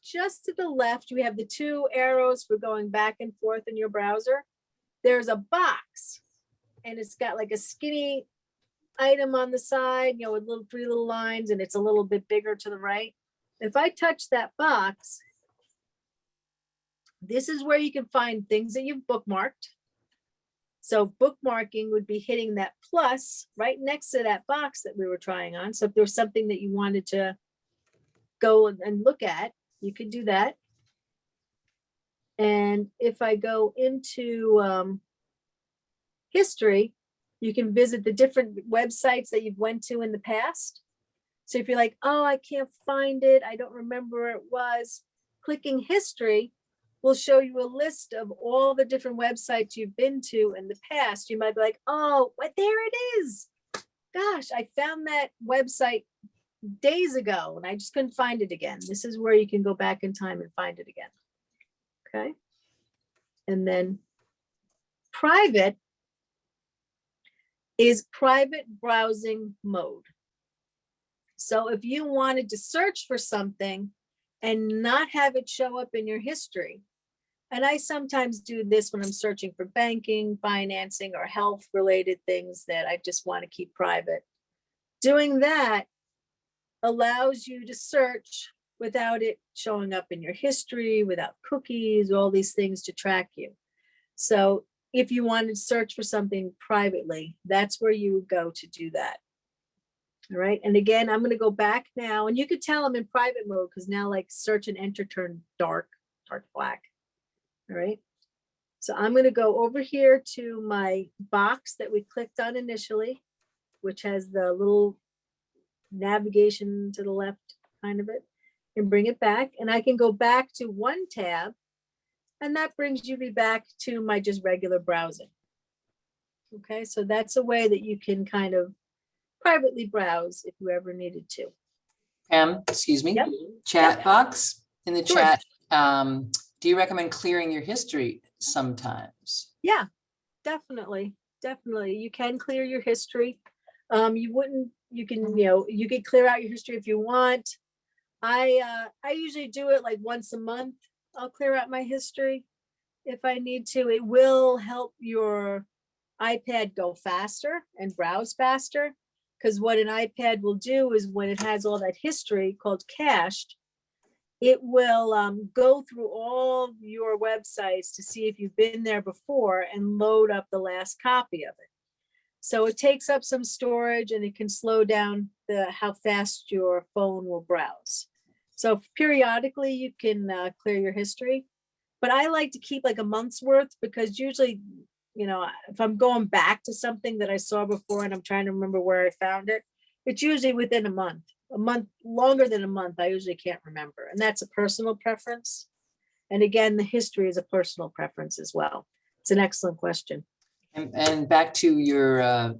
just to the left, you have the two arrows for going back and forth in your browser. There's a box, and it's got like a skinny item on the side, with three little lines, and it's a little bit bigger to the right. If I touch that box, this is where you can find things that you've bookmarked. So bookmarking would be hitting that plus right next to that box that we were trying on. So if there was something that you wanted to go and look at, you could do that. And if I go into history, you can visit the different websites that you've went to in the past. So if you're like, oh, I can't find it, I don't remember where it was, clicking history will show you a list of all the different websites you've been to in the past. You might be like, oh, there it is. Gosh, I found that website days ago and I just couldn't find it again. This is where you can go back in time and find it again. Okay. And then private is private browsing mode. So if you wanted to search for something and not have it show up in your history, and I sometimes do this when I'm searching for banking, financing, or health related things that I just want to keep private. Doing that allows you to search without it showing up in your history, without cookies, all these things to track you. So if you wanted to search for something privately, that's where you would go to do that. All right. And again, I'm going to go back now, and you could tell I'm in private mode because now like search and enter turned dark black. All right. So I'm going to go over here to my box that we clicked on initially, which has the little navigation to the left kind of it, and bring it back. And I can go back to one tab, and that brings you back to my just regular browsing. Okay. So that's a way that you can kind of privately browse if you ever needed to. Pam, excuse me, Yep. chat box in the Sure. chat. Do you recommend clearing your history sometimes? Yeah, definitely. You can clear your history. You wouldn't you can, you can clear out your history if you want. I usually do it like once a month. I'll clear out my history if I need to. It will help your iPad go faster and browse faster. Because what an iPad will do is when it has all that history called cached, it will go through all your websites to see if you've been there before and load up the last copy of it. So it takes up some storage and it can slow down how fast your phone will browse. So periodically you can clear your history, but I like to keep like a month's worth because usually, if I'm going back to something that I saw before and I'm trying to remember where I found it, it's usually within a month longer than a month. I usually can't remember. And that's a personal preference. And again, the history is a personal preference as well. It's an excellent question. And back to your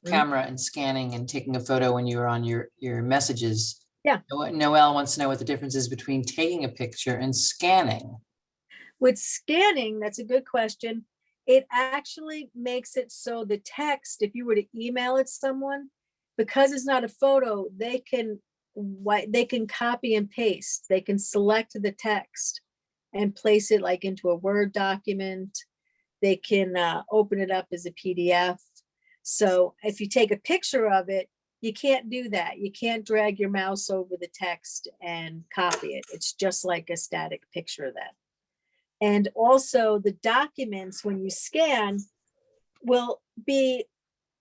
camera and scanning and taking a photo when you were on your messages. Yeah. Noelle wants to know what the difference is between taking a picture and scanning. With scanning, that's a good question. It actually makes it so the text, if you were to email it to someone, because it's not a photo, they can copy and paste. They can select the text and place it like into a Word document. They can open it up as a PDF. So if you take a picture of it, you can't do that. You can't drag your mouse over the text and copy it. It's just like a static picture then. And also the documents, when you scan, will be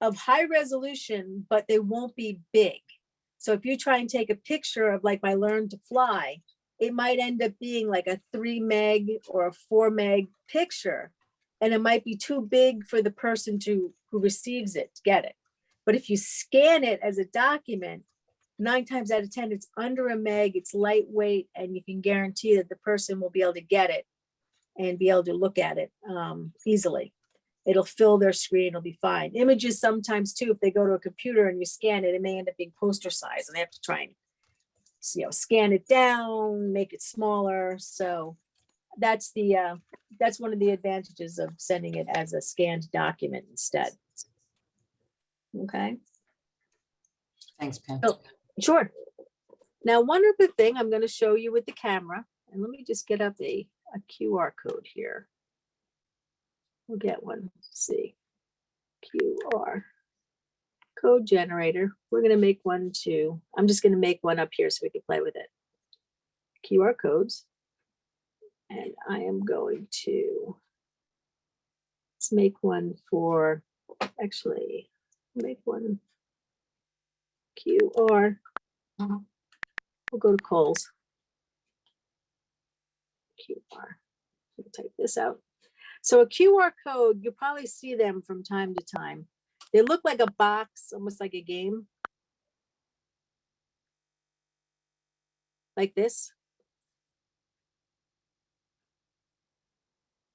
of high resolution, but they won't be big. So if you try and take a picture of like my Learn to Fly, it might end up being like a 3 meg or a 4 meg picture. And it might be too big for the person who receives it to get it. But if you scan it as a document, 9 times out of 10, it's under a meg, it's lightweight, and you can guarantee that the person will be able to get it and be able to look at it easily. It'll fill their screen, it'll be fine. Images sometimes too, if they go to a computer and you scan it, it may end up being poster size and they have to try and scan it down, make it smaller. So that's one of the advantages of sending it as a scanned document instead. Okay. Thanks, Pam. Oh, sure. Now, one other thing I'm going to show you with the camera, and let me just get up a QR code here. We'll get one. Let's see. QR code generator. We're going to make one too. I'm just going to make one up here so we can play with it. QR codes. And I am going to let's make one for, actually, make one QR. We'll go to Kohl's. QR. We'll type this out. So a QR code, you'll probably see them from time to time. They look like a box, almost like a game. Like this.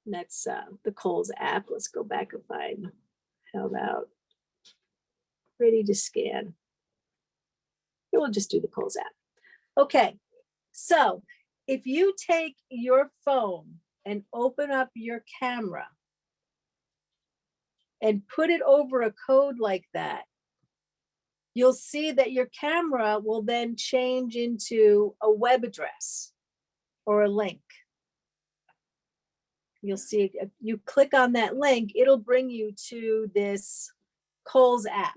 And that's the Kohl's app. Let's go back and find, how about ready to scan. We'll just do the Kohl's app. Okay, so if you take your phone and open up your camera and put it over a code like that, you'll see that your camera will then change into a web address or a link. You'll see if you click on that link, it'll bring you to this Kohl's app.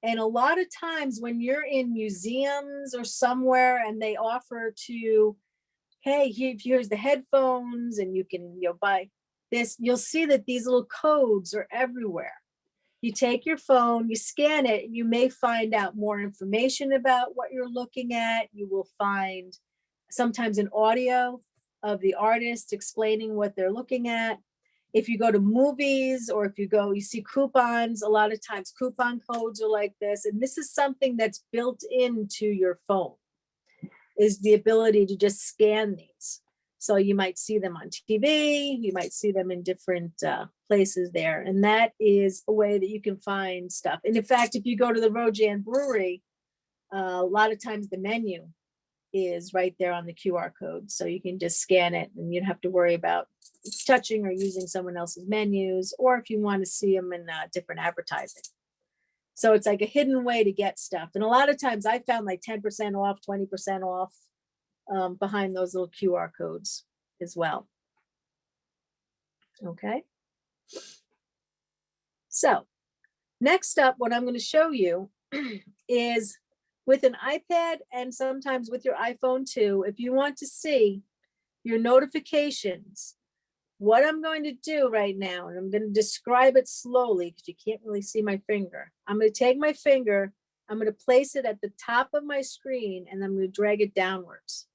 And a lot of times when you're in museums or somewhere and they offer to, hey, here's the headphones and you can buy this, you'll see that these little codes are everywhere. You take your phone, you scan it, and you may find out more information about what you're looking at. You will find sometimes an audio of the artist explaining what they're looking at. If you go to movies or if you see coupons, a lot of times coupon codes are like this. And this is something that's built into your phone, is the ability to just scan these. So you might see them on TV, you might see them in different places there. And that is a way that you can find stuff. And in fact, if you go to the Rojan Brewery, a lot of times the menu is right there on the QR code. So you can just scan it and you don't have to worry about touching or using someone else's menus, or if you want to see them in different advertising. So it's like a hidden way to get stuff. And a lot of times I found like 10% off, 20% off behind those little QR codes as well. Okay. So next up, what I'm going to show you is with an iPad and sometimes with your iPhone too, if you want to see your notifications, what I'm going to do right now, and I'm going to describe it slowly because you can't really see my finger. I'm going to take my finger, I'm going to place it at the top of my screen, and I'm going to drag it downwards.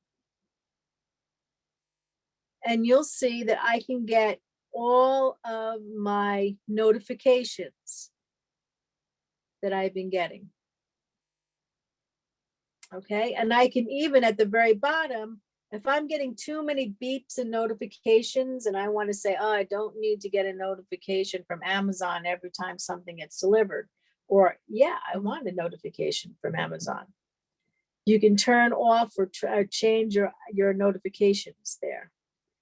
And you'll see that I can get all of my notifications that I've been getting. Okay, and I can even at the very bottom, if I'm getting too many beeps and notifications and I want to say, oh, I don't need to get a notification from Amazon every time something gets delivered, or yeah, I want a notification from Amazon. You can turn off or change your notifications there.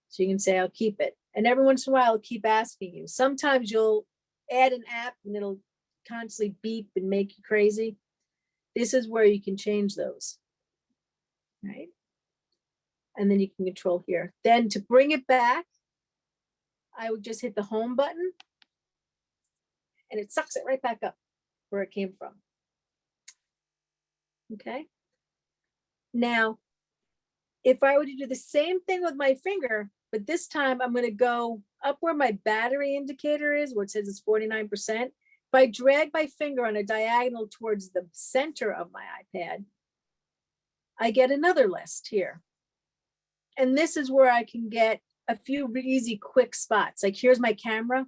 So you can say, I'll keep it. And every once in a while, I'll keep asking you. Sometimes you'll add an app and it'll constantly beep and make you crazy. This is where you can change those, right? And then you can control here. Then to bring it back, I would just hit the home button and it sucks it right back up where it came from. Okay. Now, if I were to do the same thing with my finger, but this time I'm going to go up where my battery indicator is, where it says it's 49%. If I drag my finger on a diagonal towards the center of my iPad, I get another list here. And this is where I can get a few easy, quick spots. Like here's my camera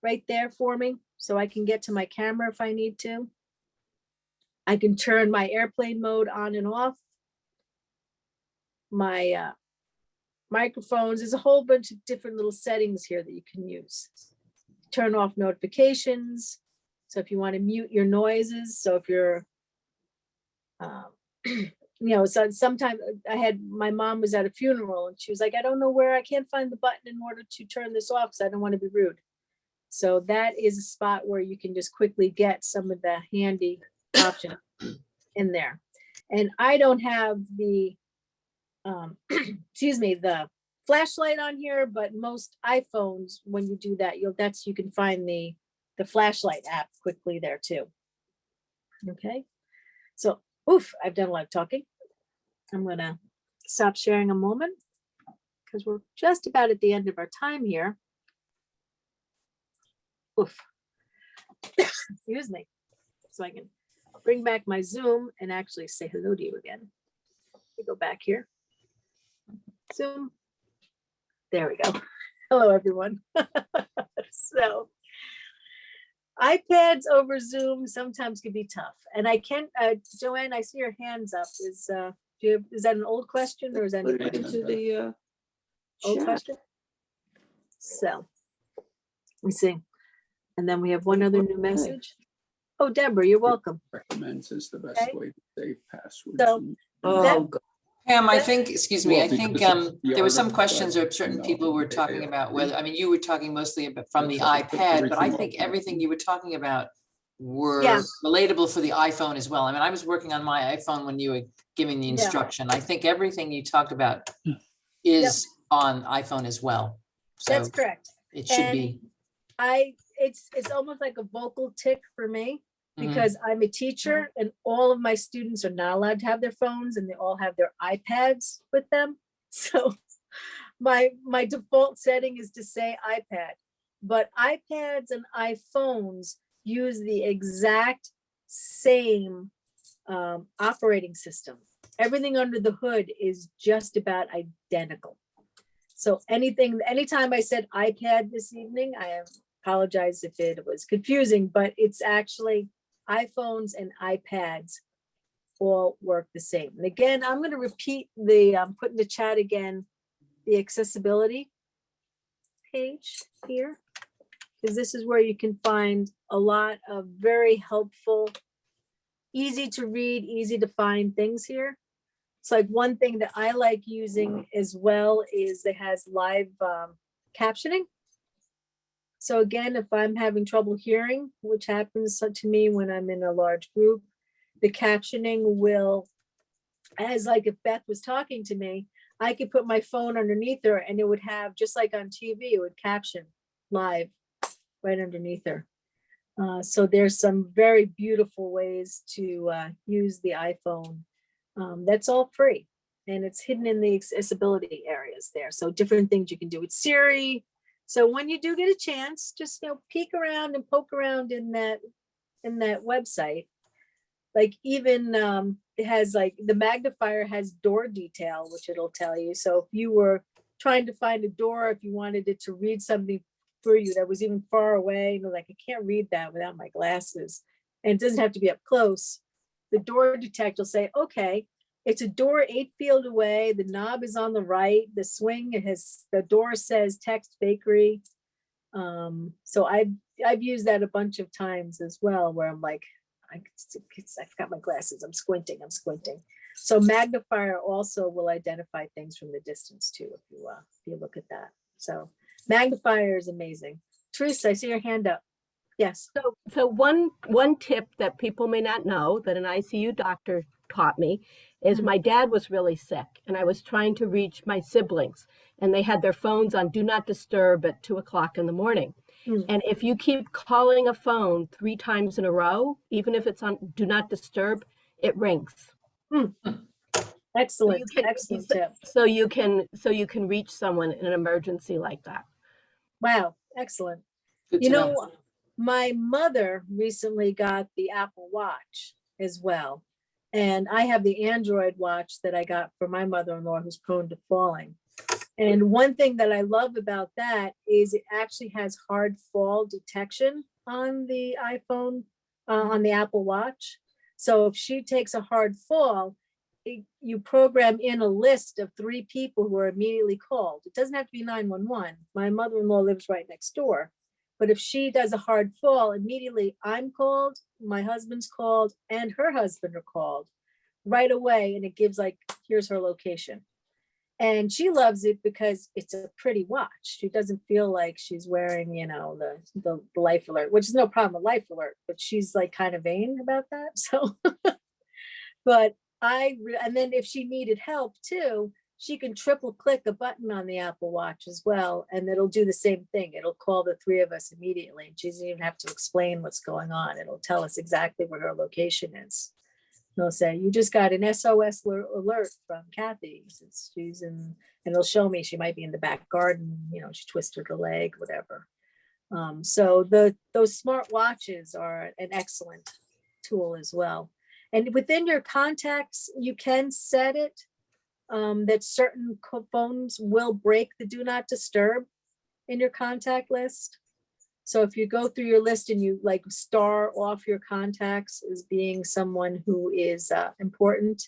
right there for me. So I can get to my camera if I need to. I can turn my airplane mode on and off. My microphones, there's a whole bunch of different little settings here that you can use. Turn off notifications. So if you want to mute your noises. So if you're, you know, so sometimes my mom was at a funeral and she was like, I don't know where, I can't find the button in order to turn this off because I don't want to be rude. So that is a spot where you can just quickly get some of the handy options in there. And I don't have the, excuse me, the flashlight on here, but most iPhones, when you do that, you can find the flashlight app quickly there too. Okay. So, oof, I've done a lot of talking. I'm gonna stop sharing a moment because we're just about at the end of our time here. Oof. Excuse me. So I can bring back my Zoom and actually say hello to you again. We go back here. Zoom. There we go. Hello, everyone. So iPads over Zoom sometimes can be tough. And I can't, Joanne, I see your hands up. Is that an old question or is that Put it into the old chat. question? So let me see. And then we have one other new message. Oh, Deborah, you're welcome. Recommends is the best Okay. way to save passwords. So, and- Pam, I think, excuse me, Well, I think because it's the there were some article, questions but, or certain you know, people were they talking are about whether, free. I mean, you were talking mostly from the That's why I put iPad, but I everything think open. everything you were talking about were Yeah. relatable for the iPhone as well. I mean, I was working on my iPhone when you were giving the Yeah. instruction. I think everything you talked about is on iPhone as well. So that's correct. it should And be. It's almost like a vocal tick for me Mhm. because I'm a teacher and all of my students are not allowed to have their phones and they all have their iPads with them. So my default setting is to say iPad, but iPads and iPhones use the exact same operating system. Everything under the hood is just about identical. So anytime I said iPad this evening, I apologize if it was confusing, but it's actually iPhones and iPads all work the same. And again, I'm going to repeat put in the chat again, the accessibility page here, because this is where you can find a lot of very helpful, easy to read, easy to find things here. It's like one thing that I like using as well is it has live captioning. So again, if I'm having trouble hearing, which happens to me when I'm in a large group, the captioning will, as like if Beth was talking to me, I could put my phone underneath her and it would have, just like on TV, it would caption live right underneath her. So there's some very beautiful ways to use the iPhone. That's all free and it's hidden in the accessibility areas there. So different things you can do with Siri. So when you do get a chance, just peek around and poke around in that website. Like even it has like the magnifier has door detail, which it'll tell you. So if you were trying to find a door, if you wanted it to read something for you that was even far away, like I can't read that without my glasses, and it doesn't have to be up close. The door detector will say, okay, it's a door 8 feet away. The knob is on the right. The swing, the door says text bakery. So I've used that a bunch of times as well, where I'm like, I forgot my glasses. I'm squinting. So magnifier also will identify things from the distance too, if you look at that. So magnifier is amazing. Teresa, I see your hand up. Yes. So one tip that people may not know that an ICU doctor taught me is my dad was really sick and I was trying to reach my siblings and they had their phones on do not disturb at 2 o'clock in the morning. And if you keep calling a phone 3 times in a row, even if it's on do not disturb, it rings. Excellent. Excellent tip. So you can reach someone in an emergency like that. Wow. Excellent. Good You to know, my mother recently got the Apple Watch as well. And I have the Android watch that I got for my mother-in-law who's prone to falling. And one thing that I love about that is it actually has hard fall detection on the iPhone, on the Apple Watch. So if she takes a hard fall, you program in a list of 3 people who are immediately called. It doesn't have to be 911. My mother-in-law lives right next door. But if she does a hard fall, immediately I'm called, my husband's called, and her husband are called right away. And it gives like, here's her location. And she loves it because it's a pretty watch. She doesn't feel like she's wearing, the Life Alert, which is no problem with Life Alert, but she's like kind of vain about that. So, but and then if she needed help too, she can triple click a button on the Apple Watch as well. And it'll do the same thing. It'll call the 3 of us immediately. She doesn't even have to explain what's going on. It'll tell us exactly where her location is. They'll say, you just got an SOS alert from Kathy. She's in, and it'll show me she might be in the back garden, she twisted her leg, whatever. So those smart watches are an excellent tool as well. And within your contacts, you can set it that certain phones will break the do not disturb in your contact list. So if you go through your list and you like star off your contacts as being someone who is important,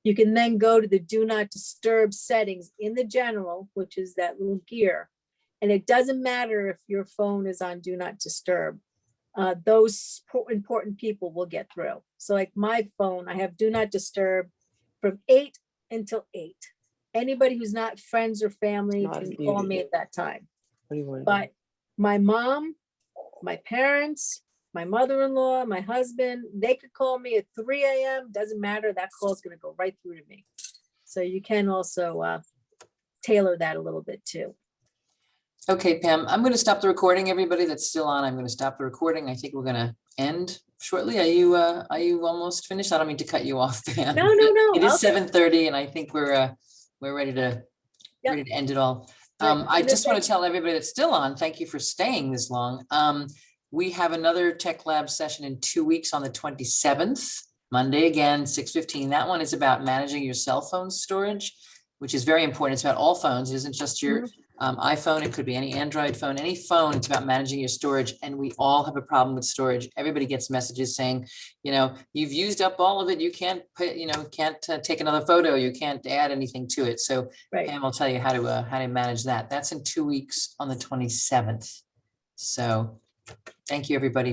you can then go to the do not disturb settings in the general, which is that little gear. And it doesn't matter if your phone is on do not disturb. Those important people will get through. So like my phone, I have do not disturb from 8 until 8. Anybody who's not friends or family can call me at that time. But my mom, my parents, my mother-in-law, my husband, they could call me at 3 a.m. Doesn't matter. That call is going to go right through to me. So you can also tailor that a little bit too. Okay, Pam, I'm going to stop the recording. Everybody that's still on, I'm going to stop the recording. I think we're going to end shortly. Are you almost finished? I don't mean to cut you off, Pam. No. It is 7:30 and I think we're ready to end it all. I just want to tell everybody that's still on, thank you for staying this long. We have another Tech Lab session in 2 weeks on the 27th, Monday again, 6:15. That one is about managing your cell phone storage, which is very important. It's about all phones. It isn't just your iPhone. It could be any Android phone, any phone. It's about managing your storage. And we all have a problem with storage. Everybody gets messages saying, you've used up all of it. You can't put, can't take another photo. You can't add anything to it. So Pam will tell you how to manage that. That's in 2 weeks on the 27th. So thank you, everybody.